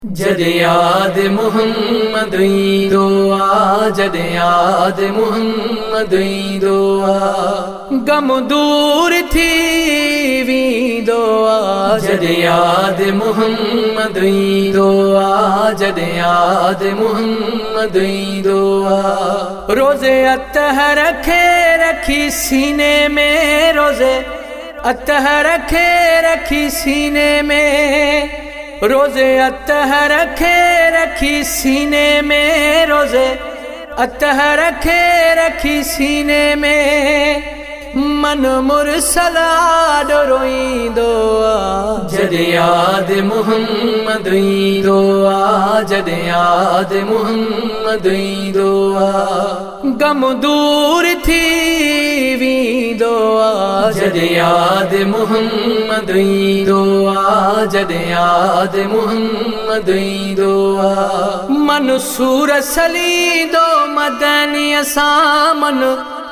जद याद मुहम्मद ईंदो आ, जद याद मुहम्मद ईंदो आ, गम दूर थी वेंदो आ। जद याद मुहम्मद ईंदो आ, जद याद मुहम्मद ईंदो आ। रोज़े अतहर खे रखी सीने में, रोज़े अतहर खे रखी सीने में, रोज़े अतहर खे रखी सीने में, रोज़े अतहर खे रखी सीने में, मन मुरसला रोईंदो आ। जद याद मुहम्मद ईंदो आ, जद याद मुहम्मद ईंदो आ, गम दूर थी वेंदो आ। जद याद मुहम्मद ईंदो आ, जद याद मुहम्मद ईंदो आ, मन सूर सलींदो मदनीअ सां, मन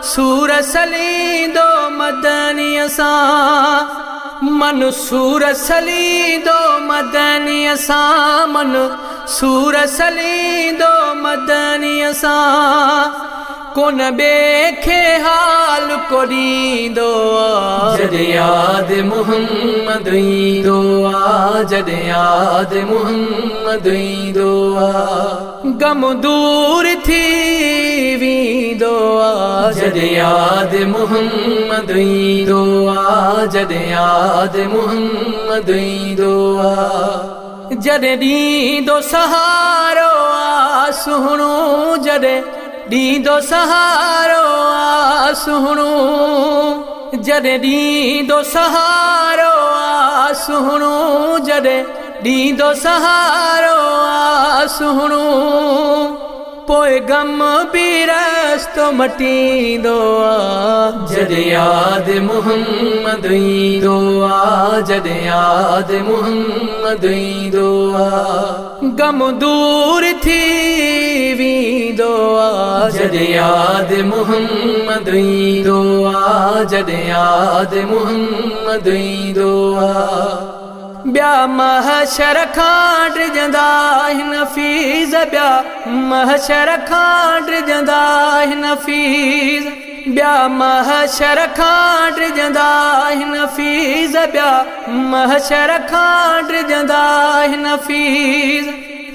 सूर सलींदो मदनीअ सां, मन सूर सलींदो मदनीअ सां, मन सूर सलींदो मदनीअ सां, कोन ॿिए खे हाल को ॾींदो आ। जद याद मुहम्मद ईंदो आ, जद याद मुहम्मद ईंदो आ, गम दूर थी वेंदो आ। जद याद मुहम्मद ईंदो आ, जद याद मुहम्मद ईंदो आ, जॾहिं ॾींदो सहारो आ सुहिणो, जॾहिं ॾींदो सहारो आ सुहिणो, जॾहिं ॾींदो सहारो आ सुहिणो, जॾहिं ॾींदो सहारो आ सुहिणो, पोइ गम बि रस्तो मटींदो आ। जद याद मुहम्मद ईंदो आ, जद याद मुहम्मद ईंदो आ, गम दूर थी वेंदो आ। जद याद मुहम्मद ईंदो आ, जद याद मुहम्मद ईंदो आ, ॿिया महशर खां डिॼंदा हिन फीज़, ॿिया महशर खां डिॼंदा हिन फीज़, ॿिया महशर खां डिॼंदा हिन फीज़, ॿिया महशर खां डिॼंदा हिन फीज़,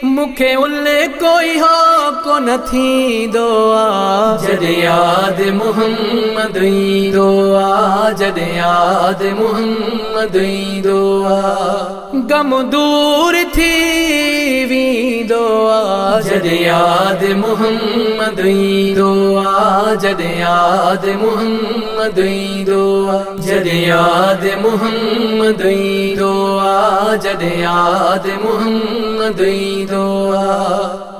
मूंखे उल कोई हो कोन थींदो आ। जद याद मुहम्मद ईंदो आ, जद याद मुहम्मद ईंदो आ, गम दूर थी वेंदो आ। जद याद मुहम्मद ईंदो आ, जद याद मुहम्मद ईंदो आ, जद याद मुहम्मद ईंदो आ, जद याद मुहम्मद ईंदो आ।